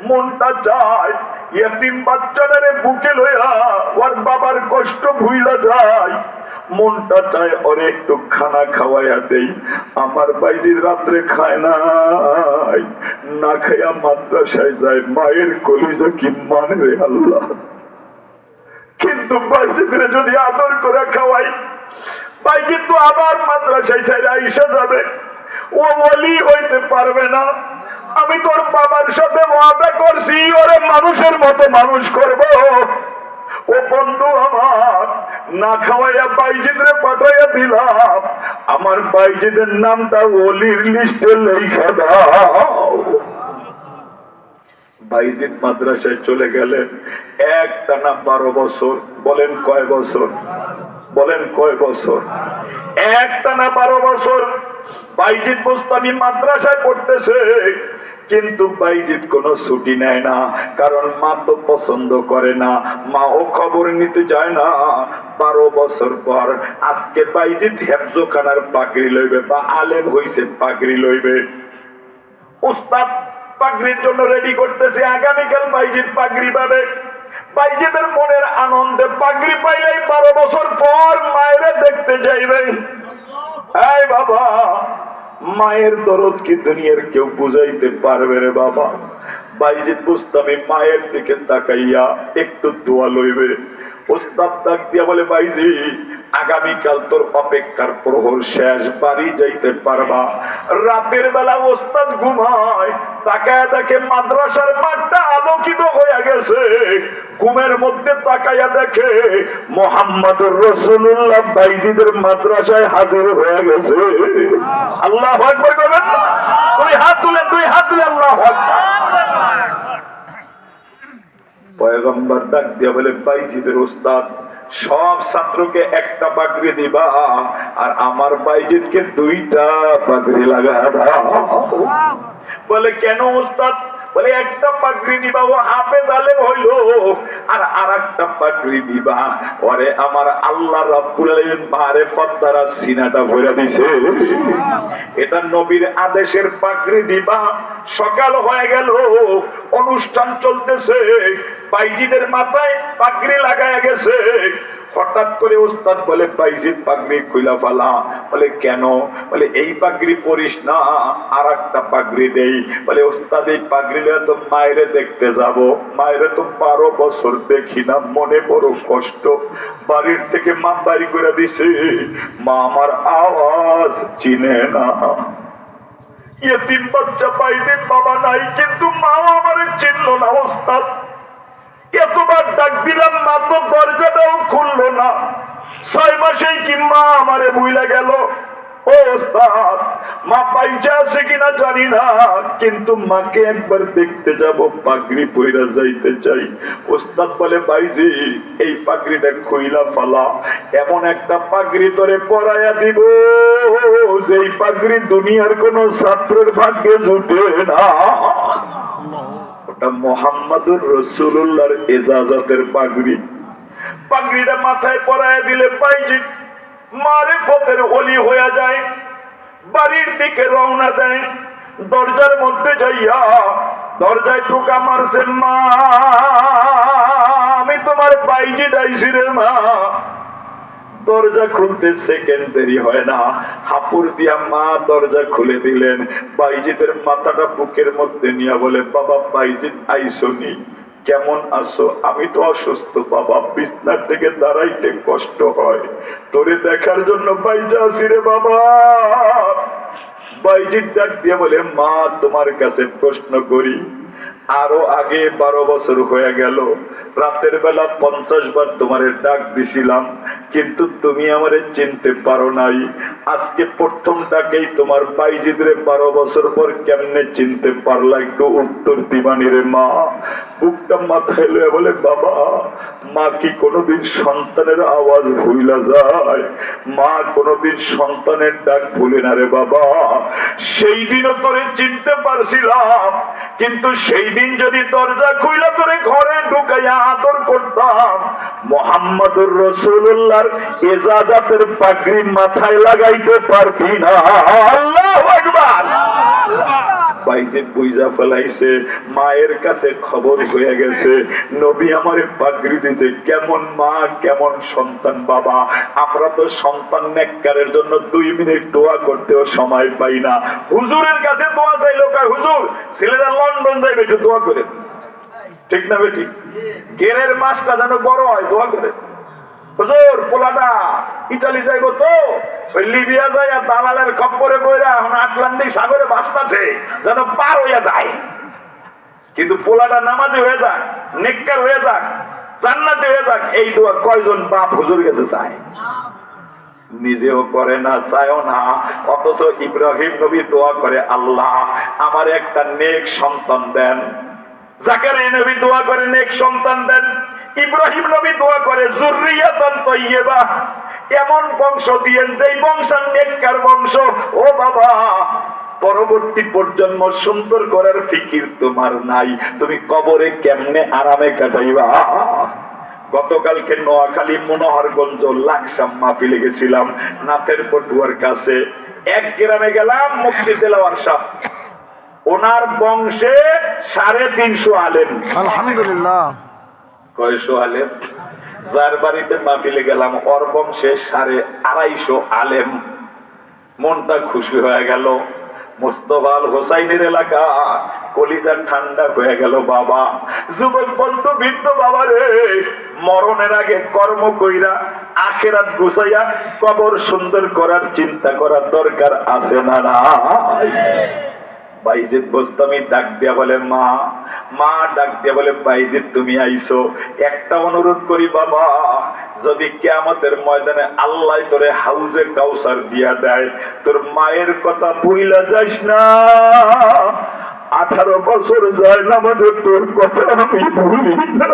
মনটা চায় ইয়তিম বাচ্চাটারে বুকে লইয়া ওর বাবার কষ্ট ভুইলা যায়, মনটা চায় ওরে একটু খানা খাওয়াইয়া দেই। আমার বাইজিদ রাত্রে খায় নাই, না খাইয়া মাদ্রাসায় যায়। মায়ের কলিজা কি মানে রে আল্লাহ। কিন্তু বাইজিদরে যদি আদর করে খাওয়াই, বাইজিদ তো আবার মাদ্রাসায় ছেড়ে আইসা যাবে, ও ওলি হইতে পারবে না। আমি তোর বাবার সাথে ওয়াদা করছি ওরে মানুষের মতো মানুষ করব। ও বন্ধু আমার, না খাওয়াইয়া বাইজিদরে পাঠাইয়া দিলাম, আমার বাইজিদের নামটা ওলির লিস্টে লেখা দাও। বাইজিদ মাদ্রাসায় চলে গেলেন, একটানা 12 বছর। বলেন কয় বছর? বলেন কয় বছর? একটানা 12 বছর বাইজিদ বুস্তামি মাদ্রাসায় পড়তেছে। কিন্তু বাইজিদ কোনো ছুটি নেয় না, কারণ মা তো পছন্দ করে না, মা ও খবর নিতে যায় না। 12 বছর পর আজকে বাইজিদ হেফজোখানার পাগড়ি লইবে, বা আলেম হইছে পাগড়ি লইবে। উস্তাদ পাগড়ির জন্য রেডি করতেছে, আগামীকাল বাইজিদ পাগড়ি পাবে। বাইজিদের মনের আনন্দে পাগড়ি পাইলেই 12 বছর পর মায়েরা দেখতে যাইবে। এই বাবা, মায়ের দরদ কি দুনিয়ার কেউ বুঝাইতে পারবে রে বাবা? বাইজিদ বুস্তামি মায়ের দিকে তাকাইয়া একটু দোয়া লইবে। ওস্তাদ ডাক দিয়া বলে, বাইজি আগামীকাল তোর অপেক্ষার প্রহর শেষ, বাড়ি যাইতে পারবা। রাতের বেলা ওস্তাদ ঘুমায়, তাকায়া দেখে মাদ্রাসার মাঠটা আলোকিত হয়ে গেছে। ঘুমের মধ্যে তাকায়া দেখে মুহাম্মদুর রাসূলুল্লাহ বাইজিদের মাদ্রাসায় হাজির হয়ে গেছে। আল্লাহু আকবার বলেন। দুই হাত তুলে আল্লাহু আকবার। পয়গম্বর ডাক দিয়া বলে, বাইজিদের উস্তাদ সব ছাত্রকে একটা পাগড়ি দিবা, আর আমার বাইজিদকে 2টা পাগড়ি লাগা দাও। বলে কেন উস্তাদ? বলে একটা পাগড়ি দিবা ও হাফেজ আলেম হইল, আর আরেকটা পাগড়ি দিবা ওরে আমার আল্লাহ রাব্বুল আলামিন মারিফত দ্বারা সিনাটা ভরে দিয়েছে। এটা নবীর আদেশের পাগড়ি দিবা। সকাল হয়ে গেল, অনুষ্ঠান চলতেছে, বাইজিদের মাথায় পাগড়ি লাগায় গেছে। হঠাৎ করে উস্তাদ বলে, বাইজিদ পাগড়ি খুইলা ফেলা। বলে কেন? বলে এই পাগড়ি পরিস না, আর একটা পাগড়ি দেই। বলে উস্তাদ এই পাগড়ি লইয়া তো মায়েরে দেখতে যাব, মায়েরে তো 12 বছর দেখি না, মনে বড় কষ্ট। বাড়ির থেকে মা বাড়ি করে দিছে, মা আমার আওয়াজ চিনে না। ইয়তিম বাচ্চা বাইজিদ বাবা নাই, কিন্তু মাও আমারে চিনল না। ওস্তাদ এতবার ডাক দিলাম, মা তো দরজাটাও খুললো না। 6 মাসেই কি মা আমারে ভুইলা গেল? ও ওস্তাদ, মা পাইচা আছে কিনা জানি না, কিন্তু মাকে একবার দেখতে যাব, পাগড়ি পইরা যাইতে চাই। ওস্তাদ বলে, বাইজি এই পাগড়িটা খুইলা ফালা, এমন একটা পাগড়ি তোরে পরাইয়া দিব যেই পাগড়ি দুনিয়ার কোন ছাত্রের ভাগ্যে জুটে না। ওটা মুহাম্মদুর রাসূলুল্লাহর ইজাজতের পাগড়ি। পাগড়িটা মাথায় পরাইয়া দিলে বাইজিদ মারিফতের ওলি হয়ে যায়। বাড়ির দিকে রওনা দেয়, দরজার মধ্যে যাইয়া দরজায় টোকা মারছে, মা আমি তোমার বাইজিদ আইছি রে মা। দরজা খুলতে সেকেন্ড দেরি হয় না, হাপুর দিয়া মা দরজা খুলে দিলেন। বাইজিদের মাথাটা বুকের মধ্যে নিয়ে বলে, বাবা বাইজিদ আইসনি, কেমন আছো? আমি তো অসুস্থ বাবা, বিছনার থেকে দাঁড়াইতে কষ্ট হয়, তোরে দেখার জন্য বাইজা আছি রে বাবা। বাইজিদ ডাক দিয়ে বলে, মা তোমার কাছে প্রশ্ন করি, আরো আগে 12 বছর হয়ে গেল, রাতের বেলা 50 বার তোমারে ডাক দিছিলাম, কিন্তু তুমি আমারে চিনতে পারো নাই। আজকে প্রথম ডাকেই তোমার বাইজিদরে 12 বছর পর কেমনে চিনতে পারলা, একটু উত্তর দিবানি রে মা। বুকটা মাথায় লয়ে বলে, বাবা মা কি কোনোদিন সন্তানের আওয়াজ ভুইলা যায়? মা কোনোদিন সন্তানের ডাক ভুলে না রে বাবা। সেই দিনও তোরে চিনতে পারছিলাম, কিন্তু সেই দিন যদি দরজা খুইলা তোরে ঘরে ঢুকাইয়া আদর করতাম, মুহাম্মদুর রাসূলুল্লাহর ইজাজতের পাগড়ি মাথায় লাগাইতে পারতি না। আল্লাহু আকবার। বাইজিদ বুঝা ফেলাইছে, মায়ের কাছে খবর হয়ে গেছে, নবী আমারে পাগড়ি দিয়েছে। কেমন মা কেমন সন্তান। বাবা আমরা তো সন্তান নেককারের জন্য 2 মিনিট দোয়া করতেও সময় পাই না। হুজুরের কাছে দোয়া চাইলো, কয় হুজুর ছেলেরা লন্ডন যাইবে, একটু দোয়া করে। ঠিক না বেটি? গেরের মাছটা যেন বড় হয়, দোয়া করে। হুজুর পোলাটা ইটালি যাইবো তো, ওই লিবিয়া যায় আর দালালের খপ্পরে বইরা এখন আটলান্টিক সাগরে ভাসতাছে, যেন পার হইয়া যায়। কিন্তু পোলাটা নামাজি হয়ে যাক, নেককার হয়ে যাক, জান্নাতি হয়ে যাক, এই দোয়া কয়জন বাপ হুজুর কাছে চায়? নিজেও করে না, চায়ও না। অথচ ইব্রাহিম নবী দোয়া করে, আল্লাহ আমার একটা নেক সন্তান দেন। জাকারিয়া নবী দোয়া করে নেক সন্তান দেন। ইব্রাহিম নবী দোয়া করে যুররিয়াতান তাইয়্যিবা, এমন বংশ দিয়েন যেই বংশ নেককার বংশ। ও বাবা পরবর্তী প্রজন্ম সুন্দর করার ফিকির তোমার নাই, তুমি কবরে কেমনে আরামে কাটাইবা? গতকালকে নোয়াখালী মনোহরগঞ্জ লাকসাম মাহফিলে গেছিলাম, নাথের পটুয়ার কাছে। এক গ্রামে গেলাম, মুফতি দেলাওয়ার সাহেব, ওনার বংশে 350 আলেম। আলহামদুলিল্লাহ। কয়শো আলেম? যার বাড়িতে মাহফিলে গেলাম ওর বংশে 250 আলেম। মনটা খুশি হয়ে গেল। মুস্তাফা আল হোসাইনের এলাকা, কলিজা ঠান্ডা হয়ে গেল। বাবা যুবক বন্ধু বৃদ্ধ বাবা রে, মরণের আগে কর্ম কইরা আখিরাত গুছাইয়া কবর সুন্দর করার চিন্তা করার দরকার আছে না নাই? বাইজিদ বোস্তামি ডাক দিয়া বলে, মা মা ডাক দিয়া বলে, বাইজিদ তুমি আইছো, একটা অনুরোধ করি বাবা, যদি কিয়ামতের ময়দানে আল্লাহ তোরে হাউজে কাউসার দিয়া দেয়, তোর মায়ের কথা ভুইলা যাস না। 18 বছর যায় নামাজে তোর কথা আমি ভুলি না।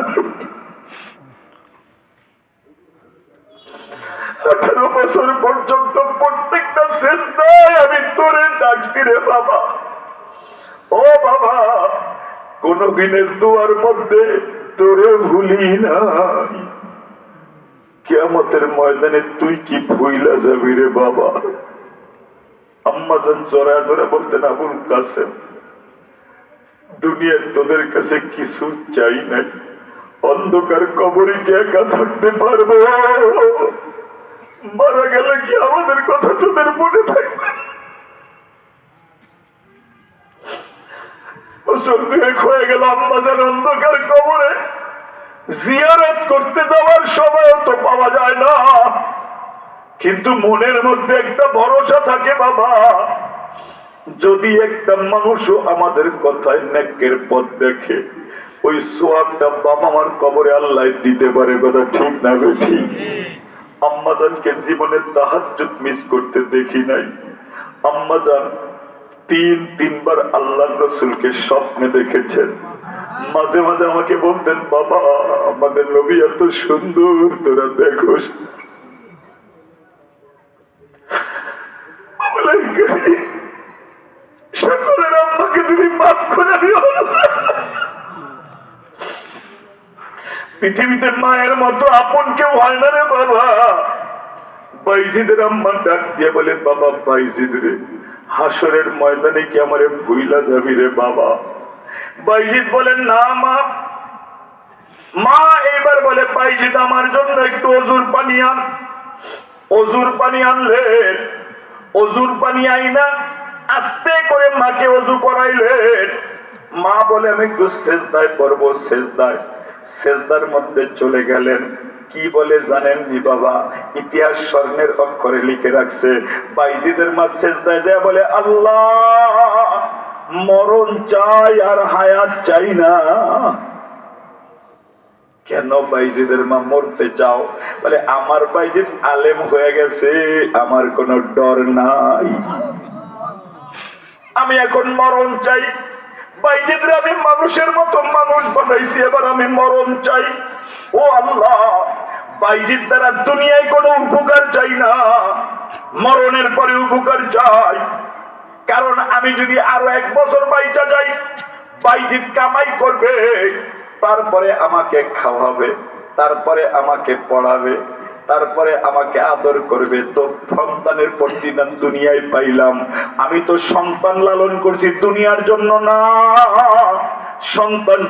18 বছর পর্যন্ত প্রত্যেকটা সেজদায় আমি তোরে ডাকছি রে বাবা। ও বাবা কোন দিনের দোয়ার মধ্যে তোরে ভুলি নাই, কিয়ামতের ময়দানে তুই কি ভুইলা যাবি রে বাবা? আম্মা জান জড়ায় ধরে বলতেন, আবুল কাসেম দুনিয়ায় তোদের কাছে কিছু চাই নাই, অন্ধকার কবরে কি একা থাকতে পারবো? মারা গেলে কি আমাদের কথা তোদের মনে থাকবে? হয়ে গেল আম্মা যেন অন্ধকার কবরে জিয়ারত করতে যাওয়ার সময় তো পাওয়া যায় না, কিন্তু মনের মধ্যে একটা ভরসা থাকে বাবা, যদি একটা মানুষও আমাদের কথায় নেকের পথ দেখে, ওই সোয়াবটা বাবা মার কবরে আল্লাহ দিতে পারে। কথা ঠিক না বেঠি? আম্মাজানকে জীবনে তাহাজ্জুদ মিস করতে দেখি নাই। আম্মাজান 3-3 বার আল্লাহর রাসূলকে স্বপ্নে দেখেছেন। মাঝে মাঝে আমাকে বলতেন, বাবা আমাদের নবী এত সুন্দর, তোরা দেখোস। সকলের আম্মাকে তুমি মাফ করে দিও। পৃথিবীতে মায়ের মতো আপন কেউ হয় না রে বাবা। বাইজিদের আম্মা ডাক দিয়ে বলে, বাবা বাইজিদ রে, হাসরের ময়দানে কি আমারে ভুইলা যাবি রে বাবা? বাইজিদ বলেন, না মা। মা এইবার বলে, বাইজিদ আমার জন্য একটু অজুর পানি আন। অজুর পানি আনলেন, অজুর পানি আইনা আস্তে করে মাকে অজু করাইলেন। মা বলে, আমি একটু সেজদায় পড়বো। সেজদার মধ্যে চলে গেলেন। কি বলে জানেননি বাবা? ইতিহাস স্বর্ণের অক্ষরে লিখে রাখছে, বাইজিদের মা সেজদায় যায় বলে, আল্লাহ মরণ চাই আর হায়াত চাই না। কেন বাইজিদের মা মরতে চাও? বলে, আমার বাইজিদ আলেম হয়ে গেছে, আমার কোনো ডর নাই, আমি এখন মরণ চাই। বাইজিদরে আমি মানুষের মতো মানুষ বানাইছি, এবার আমি মরণ চাই। ও আল্লাহ, বাইজিদ দ্বারা দুনিয়ায় কোনো উপকার চাই না, মরণের পরে উপকার চাই। কারণ আমি যদি আরো 1 বছর বাইচা যাই, বাইজিদ কামাই করবে, তারপরে আমাকে খাওয়াবে, তারপরে আমাকে পড়াবে, তারপরে আমাকে আদর করবে। তো সন্তানের প্রতিদান দুনিয়ায় পাইলাম। আমি তো সন্তান লালন করছি দুনিয়ার জন্য না, সন্তান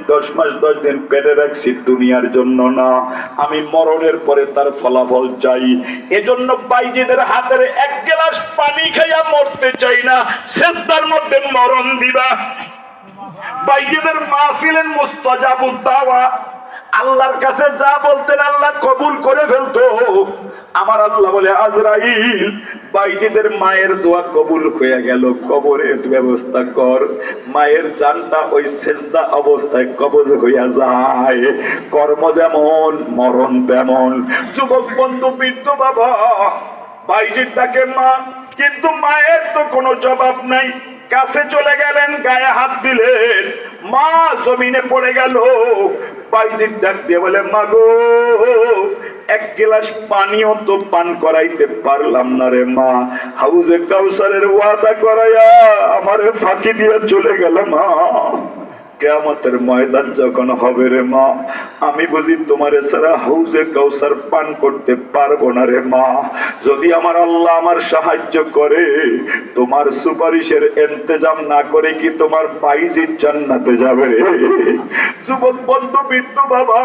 10 মাস 10 দিন পেটে রাখছি দুনিয়ার জন্য না, আমি মরণের পরে তার ফলাফল চাই। এজন্য বাইজিদের হাতের এক গ্লাস পানি খাইয়া মরতে চাই না, সেজদার মধ্যে মরণ দিবা। বাইজিদের মাহফিলের মুস্তাজাবুদ দাওয়া, আল্লাহর কাছে যা বলতেন আল্লাহ কবুল করে ফেলতো। আমার আল্লাহ বলে, আজরাইল বাইজিদের মায়ের দোয়া কবুল হয়ে গেল, কবরের ব্যবস্থা কর। মায়ের জানটা ওই সেজদা অবস্থায় কবজ হইয়া যায়। কর্ম যেমন মরণ তেমন। যুবক বন্ধু, বৃদ্ধ বাবা, বাইজির ডাকে মা, কিন্তু মায়ের তো কোনো জবাব নাই। কাছে চলে গেলেন, গায়ে হাত দিলেন, মা জমিনে পড়ে গেল। বাইজির ডাক দিয়ে বলে, মা গো, এক গ্লাস পানিও তো পান করাইতে পারলাম না রে মা। হাউজে কাউসারের ওয়াদা করাইয়া আমারে ফাঁকি দিয়ে চলে গেল মা। কিয়ামতের ময়দান যখন হবে রে মা, আমি বুঝি তোমারে ছাড়া হাউজে কাউসার পান করতে পারবো না রে মা। যদি আমার আল্লাহ আমার সাহায্য করে, তোমার সুপারিশের ইন্তজাম না করে কি তোমার বাইজির জান্নাতে যাবে রে? যুবক বন্ধু, বৃদ্ধ বাবা,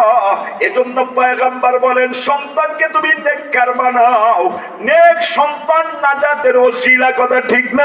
এজন্য পয়গম্বর বলেন, সন্তানকে তুমি নেককার বানাও। নেক সন্তান নাজাতের ওসিলা, কথা ঠিক না?